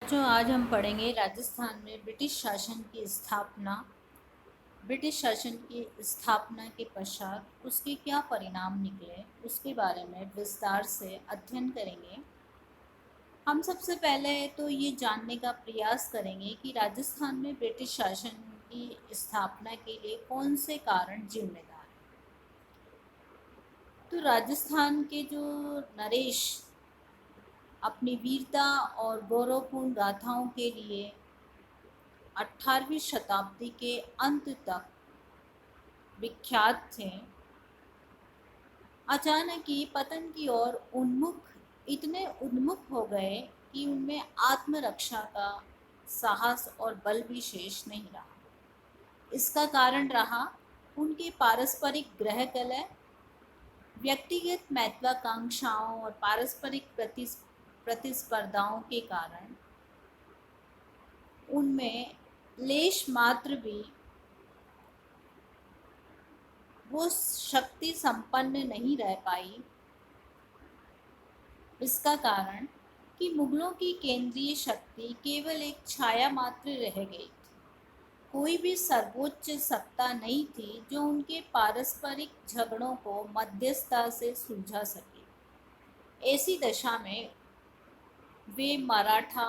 जो आज हम पढ़ेंगे राजस्थान में ब्रिटिश शासन की स्थापना। ब्रिटिश शासन की स्थापना के पश्चात उसके क्या परिणाम निकले उसके बारे में विस्तार से अध्ययन करेंगे। हम सबसे पहले तो ये जानने का प्रयास करेंगे कि राजस्थान में ब्रिटिश शासन की स्थापना के लिए कौन से कारण जिम्मेदार हैं। तो राजस्थान के जो नरेश अपनी वीरता और गौरवपूर्ण गाथाओं के लिए 18वीं शताब्दी के अंत तक विख्यात थे, अचानक ही पतन की ओर इतने उन्मुख हो गए कि उनमें आत्मरक्षा का साहस और बल भी शेष नहीं रहा। इसका कारण रहा उनके पारस्परिक ग्रह कलह, व्यक्तिगत महत्वाकांक्षाओं और पारस्परिक प्रतिस्पर्धाओं के कारण उनमें लेश मात्र भी वो शक्ति संपन्न नहीं रह पाई। इसका कारण कि मुगलों की केंद्रीय शक्ति केवल एक छाया मात्र रह गई थी। कोई भी सर्वोच्च सत्ता नहीं थी जो उनके पारस्परिक झगड़ों को मध्यस्थता से सुलझा सके। ऐसी दशा में वे मराठा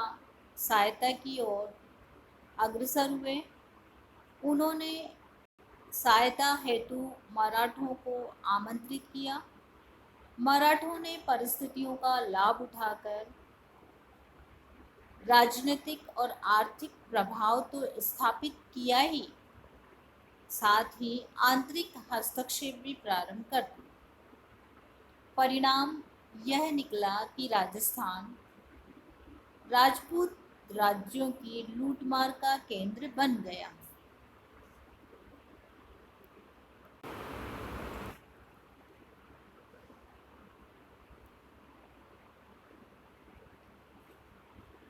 सहायता की ओर अग्रसर हुए। उन्होंने सहायता हेतु मराठों को आमंत्रित किया। मराठों ने परिस्थितियों का लाभ उठाकर राजनीतिक और आर्थिक प्रभाव तो स्थापित किया ही, साथ ही आंतरिक हस्तक्षेप भी प्रारंभ कर दिए। परिणाम यह निकला कि राजस्थान राजपूत राज्यों की लूटमार का केंद्र बन गया।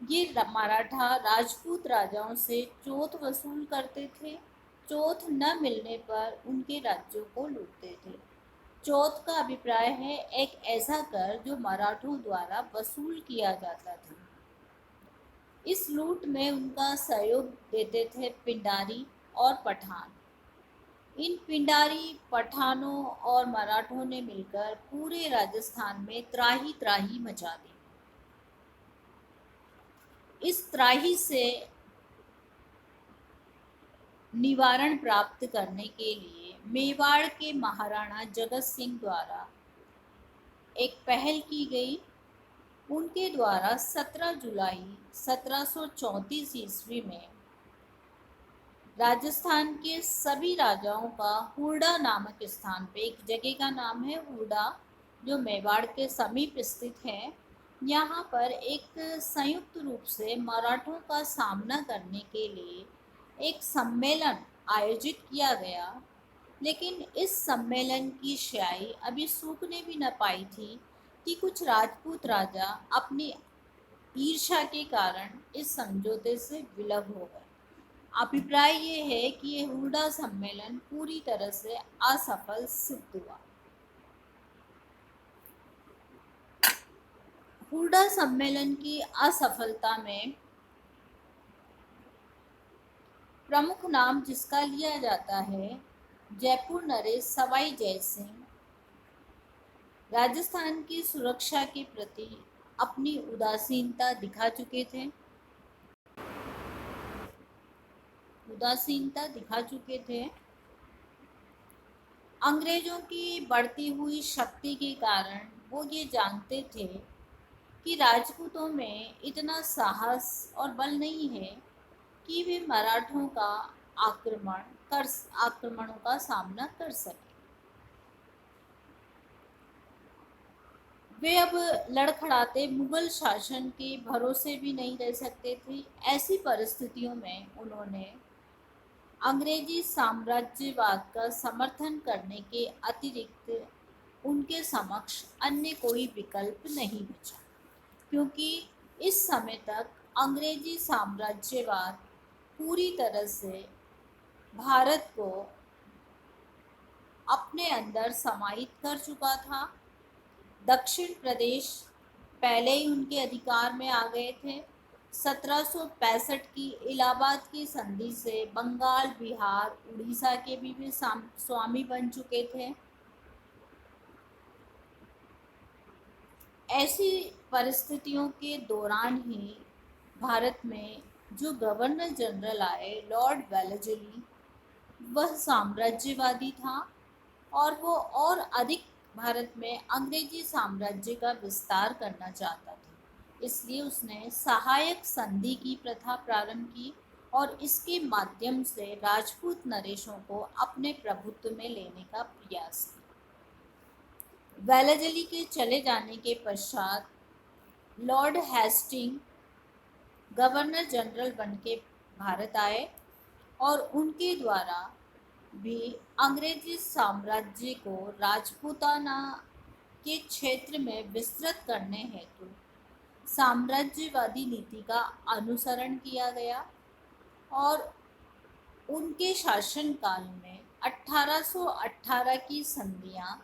ये मराठा राजपूत राजाओं से चोट वसूल करते थे। चोट न मिलने पर उनके राज्यों को लूटते थे। चौथ का अभिप्राय है एक ऐसा कर जो मराठों द्वारा वसूल किया जाता था। इस लूट में उनका सहयोग देते थे पिंडारी और पठान। इन पिंडारी पठानों और मराठों ने मिलकर पूरे राजस्थान में त्राही त्राही मचा दी। इस त्राही से निवारण प्राप्त करने के लिए मेवाड़ के महाराणा जगत सिंह द्वारा एक पहल की गई। उनके द्वारा 17 जुलाई 1734 ईस्वी में राजस्थान के सभी राजाओं का हुरडा नामक स्थान पे, एक जगह का नाम है हुरडा जो मेवाड़ के समीप स्थित है, यहाँ पर एक संयुक्त रूप से मराठों का सामना करने के लिए एक सम्मेलन आयोजित किया गया। लेकिन इस सम्मेलन की स्याही अभी सूखने भी न पाई थी कि कुछ राजपूत राजा अपनी ईर्ष्या के कारण इस समझौते से विलग हो गए। अभिप्राय ये है कि ये हुरडा सम्मेलन पूरी तरह से असफल सिद्ध हुआ। हुरडा सम्मेलन की असफलता में प्रमुख नाम जिसका लिया जाता है जयपुर नरेश सवाई जय सिंह राजस्थान की सुरक्षा के प्रति अपनी उदासीनता दिखा चुके थे। अंग्रेजों की बढ़ती हुई शक्ति के कारण वो ये जानते थे कि राजपूतों में इतना साहस और बल नहीं है कि वे मराठों का आक्रमण कर आक्रमणों का सामना कर सके। वे अब लड़खड़ाते मुगल शासन के भरोसे भी नहीं रह सकते थे। ऐसी परिस्थितियों में उन्होंने अंग्रेजी साम्राज्यवाद का समर्थन करने के अतिरिक्त उनके समक्ष अन्य कोई विकल्प नहीं बचा, क्योंकि इस समय तक अंग्रेजी साम्राज्यवाद पूरी तरह से भारत को अपने अंदर समाहित कर चुका था। दक्षिण प्रदेश पहले ही उनके अधिकार में आ गए थे। 1765 की इलाहाबाद की संधि से बंगाल, बिहार, उड़ीसा के भी स्वामी बन चुके थे। ऐसी परिस्थितियों के दौरान ही भारत में जो गवर्नर जनरल आए, लॉर्ड वेलेस्ली, वह साम्राज्यवादी था और वो और अधिक भारत में अंग्रेजी साम्राज्य का विस्तार करना चाहता था। इसलिए उसने सहायक संधि की प्रथा प्रारंभ की और इसके माध्यम से राजपूत नरेशों को अपने प्रभुत्व में लेने का प्रयास किया। वेलेस्ली के चले जाने के पश्चात लॉर्ड हेस्टिंग गवर्नर जनरल बन के भारत आए और उनके द्वारा भी अंग्रेजी साम्राज्य को राजपूताना के क्षेत्र में विस्तृत करने हेतु साम्राज्यवादी नीति का अनुसरण किया गया और उनके शासनकाल में 1818 की संधियां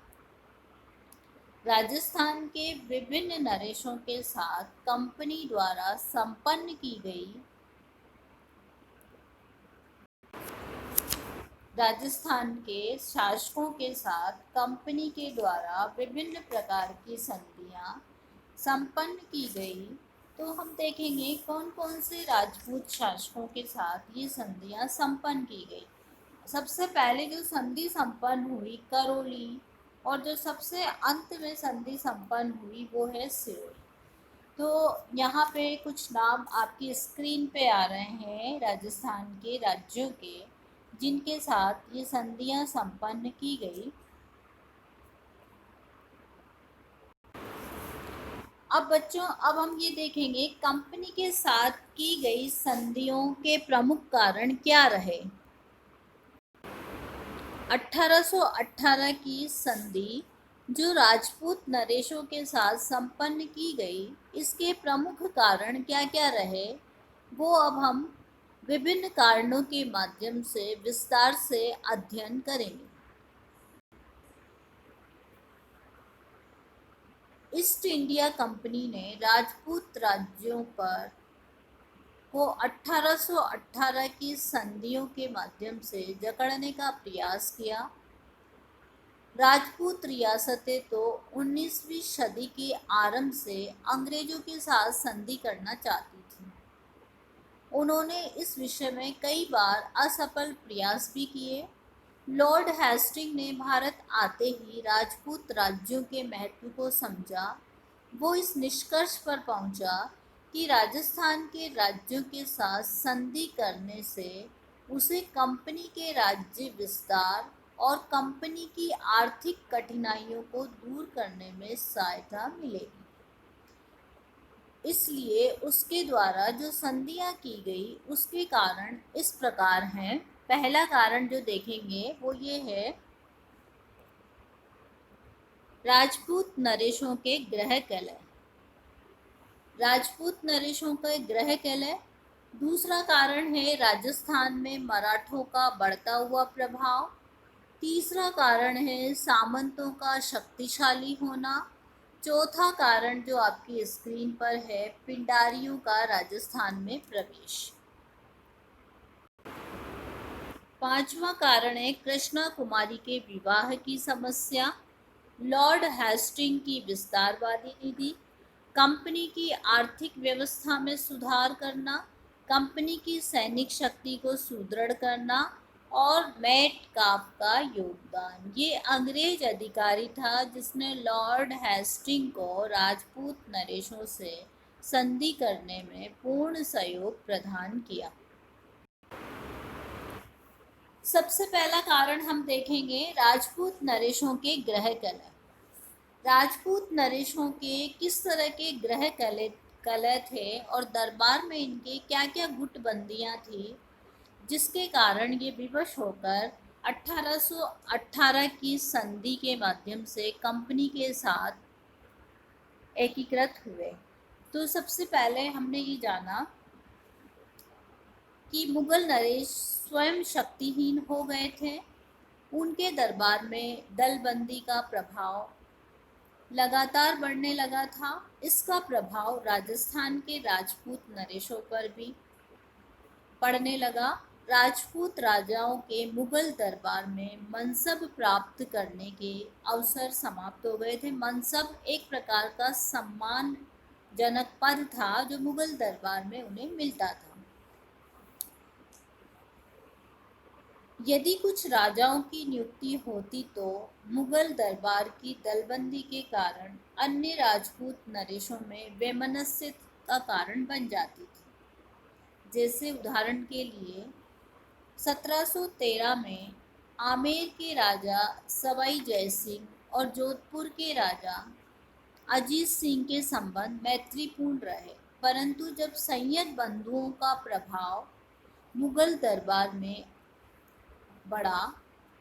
राजस्थान के विभिन्न नरेशों के साथ कंपनी द्वारा संपन्न की गई। राजस्थान के शासकों के साथ कंपनी के द्वारा विभिन्न प्रकार की संधियां संपन्न की गई। तो हम देखेंगे कौन कौन से राजपूत शासकों के साथ ये संधियां संपन्न की गई। सबसे पहले जो संधि संपन्न हुई करौली, और जो सबसे अंत में संधि संपन्न हुई वो है सिरोही। तो यहाँ पे कुछ नाम आपकी स्क्रीन पे आ रहे हैं राजस्थान के राज्यों के, जिनके साथ ये संधियां संपन्न की गई। अब बच्चों, अब हम ये देखेंगे कंपनी के साथ की गई संधियों के प्रमुख कारण क्या रहे। 1818 की संधि जो राजपूत नरेशों के साथ संपन्न की गई, इसके प्रमुख कारण क्या क्या रहे वो अब हम विभिन्न कारणों के माध्यम से विस्तार से अध्ययन करेंगे। ईस्ट इंडिया कंपनी ने राजपूत राज्यों पर को 1818 की संधियों के माध्यम से जकड़ने का प्रयास किया। राजपूत रियासतें तो 19वीं सदी के आरंभ से अंग्रेजों के साथ संधि करना चाहती थी। उन्होंने इस विषय में कई बार असफल प्रयास भी किए। लॉर्ड हेस्टिंग ने भारत आते ही राजपूत राज्यों के महत्व को समझा। वो इस निष्कर्ष पर पहुंचा कि राजस्थान के राज्यों के साथ संधि करने से उसे कंपनी के राज्य विस्तार और कंपनी की आर्थिक कठिनाइयों को दूर करने में सहायता मिलेगी। इसलिए उसके द्वारा जो संधियां की गई उसके कारण इस प्रकार हैं। पहला कारण जो देखेंगे वो ये है, राजपूत नरेशों के गृह कलह। राजपूत नरेशों का गृह कलह। दूसरा कारण है राजस्थान में मराठों का बढ़ता हुआ प्रभाव। तीसरा कारण है सामंतों का शक्तिशाली होना। चौथा कारण जो आपकी स्क्रीन पर है, पिंडारियों का राजस्थान में प्रवेश। पांचवा कारण है कृष्णा कुमारी के विवाह की समस्या। लॉर्ड हेस्टिंग की विस्तारवादी नीति। कंपनी की आर्थिक व्यवस्था में सुधार करना। कंपनी की सैनिक शक्ति को सुदृढ़ करना और मेटकाफ का योगदान। ये अंग्रेज अधिकारी था जिसने लॉर्ड हेस्टिंग को राजपूत नरेशों से संधि करने में पूर्ण सहयोग प्रदान किया। सबसे पहला कारण हम देखेंगे राजपूत नरेशों के गृह कलह। राजपूत नरेशों के किस तरह के गृह कलह थे और दरबार में इनके क्या क्या गुटबंदियां थी, जिसके कारण ये विवश होकर 1818 की संधि के माध्यम से कंपनी के साथ एकीकृत हुए। तो सबसे पहले हमने ये जाना कि मुगल नरेश स्वयं शक्तिहीन हो गए थे। उनके दरबार में दलबंदी का प्रभाव लगातार बढ़ने लगा था। इसका प्रभाव राजस्थान के राजपूत नरेशों पर भी पड़ने लगा। राजपूत राजाओं के मुगल दरबार में मनसब प्राप्त करने के अवसर समाप्त हो गए थे। मनसब एक प्रकार का सम्मानजनक पद था जो मुगल दरबार में उन्हें मिलता था। यदि कुछ राजाओं की नियुक्ति होती तो मुगल दरबार की दलबंदी के कारण अन्य राजपूत नरेशों में वैमनस्य का कारण बन जाती थी। जैसे उदाहरण के लिए 1713 में आमेर के राजा सवाई जयसिंह और जोधपुर के राजा अजीत सिंह के संबंध मैत्रीपूर्ण रहे, परंतु जब संयत बंधुओं का प्रभाव मुगल दरबार में बढ़ा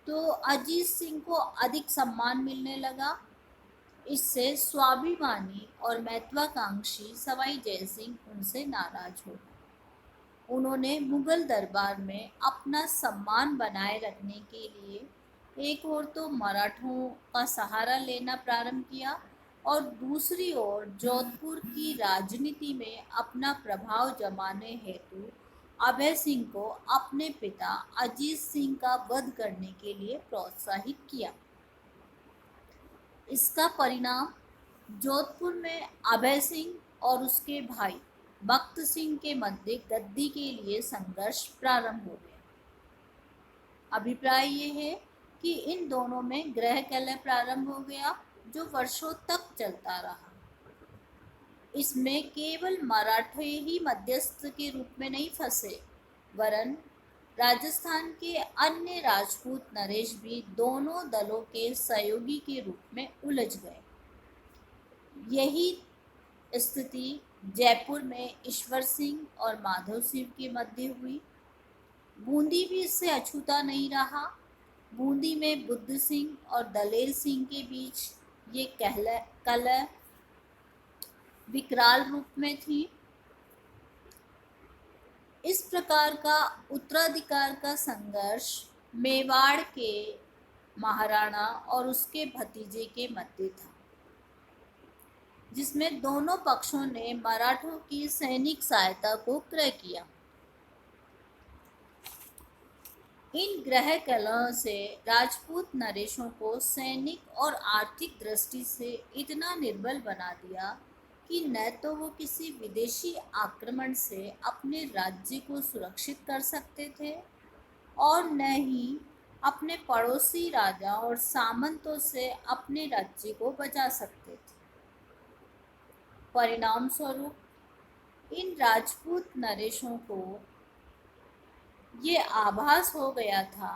तो अजीत सिंह को अधिक सम्मान मिलने लगा। इससे स्वाभिमानी और महत्वाकांक्षी सवाई जयसिंह उनसे नाराज हो गए। उन्होंने मुगल दरबार में अपना सम्मान बनाए रखने के लिए एक ओर तो मराठों का सहारा लेना प्रारंभ किया और दूसरी ओर जोधपुर की राजनीति में अपना प्रभाव जमाने हेतु अभय सिंह को अपने पिता अजीत सिंह का वध करने के लिए प्रोत्साहित किया। इसका परिणाम जोधपुर में अभय सिंह और उसके भाई बख्त सिंह के मध्य गद्दी के लिए संघर्ष प्रारंभ हो गया। अभिप्राय ये है कि इन दोनों में गृह कलह प्रारंभ हो गया जो वर्षों तक चलता रहा। इसमें केवल मराठे ही मध्यस्थ के रूप में नहीं फंसे, वरन राजस्थान के अन्य राजपूत नरेश भी दोनों दलों के सहयोगी के रूप में उलझ गए। यही स्थिति जयपुर में ईश्वर सिंह और माधव सिंह के मध्य हुई। बूंदी भी इससे अछूता नहीं रहा। बूंदी में बुद्ध सिंह और दलेर सिंह के बीच ये कलह विकराल रूप में थी। इस प्रकार का उत्तराधिकार का संघर्ष मेवाड़ के महाराणा और उसके भतीजे के मध्य था, जिसमें दोनों पक्षों ने मराठों की सैनिक सहायता को क्रय किया। इन गृह कलहों से राजपूत नरेशों को सैनिक और आर्थिक दृष्टि से इतना निर्बल बना दिया कि न तो वो किसी विदेशी आक्रमण से अपने राज्य को सुरक्षित कर सकते थे और न ही अपने पड़ोसी राजा और सामंतों से अपने राज्य को बचा सकते थे। परिणाम स्वरूप इन राजपूत नरेशों को ये आभास हो गया था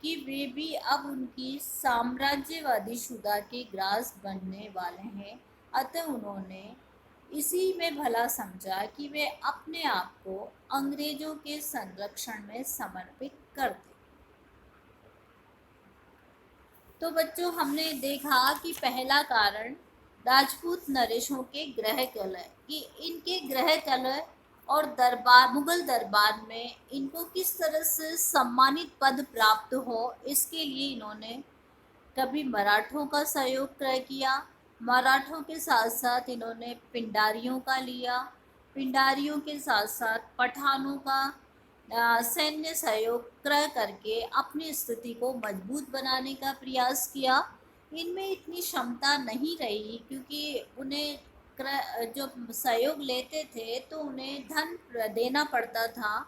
कि वे भी अब उनकी साम्राज्यवादी शुदा के ग्रास बनने वाले हैं। अतः उन्होंने इसी में भला समझा कि वे अपने आप को अंग्रेजों के संरक्षण में समर्पित कर दें। तो बच्चों, हमने देखा कि पहला कारण राजपूत नरेशों के गृह कलह, कि इनके गृह कलह और मुगल दरबार में इनको किस तरह से सम्मानित पद प्राप्त हो, इसके लिए इन्होंने कभी मराठों का सहयोग क्रय किया, मराठों के साथ साथ इन्होंने पिंडारियों का लिया, पिंडारियों के साथ साथ पठानों का सैन्य सहयोग क्रय करके अपनी स्थिति को मजबूत बनाने का प्रयास किया। इनमें इतनी क्षमता नहीं रही क्योंकि उन्हें जो सहयोग लेते थे तो उन्हें धन देना पड़ता था,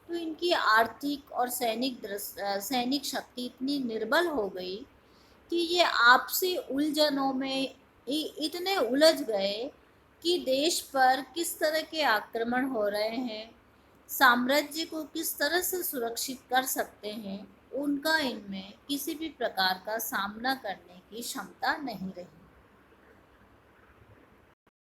तो इनकी आर्थिक और सैनिक शक्ति इतनी निर्बल हो गई कि ये आपसी उलझनों में इतने उलझ गए कि देश पर किस तरह के आक्रमण हो रहे हैं, साम्राज्य को किस तरह से सुरक्षित कर सकते हैं, उनका इनमें किसी भी प्रकार का सामना करने की क्षमता नहीं रही।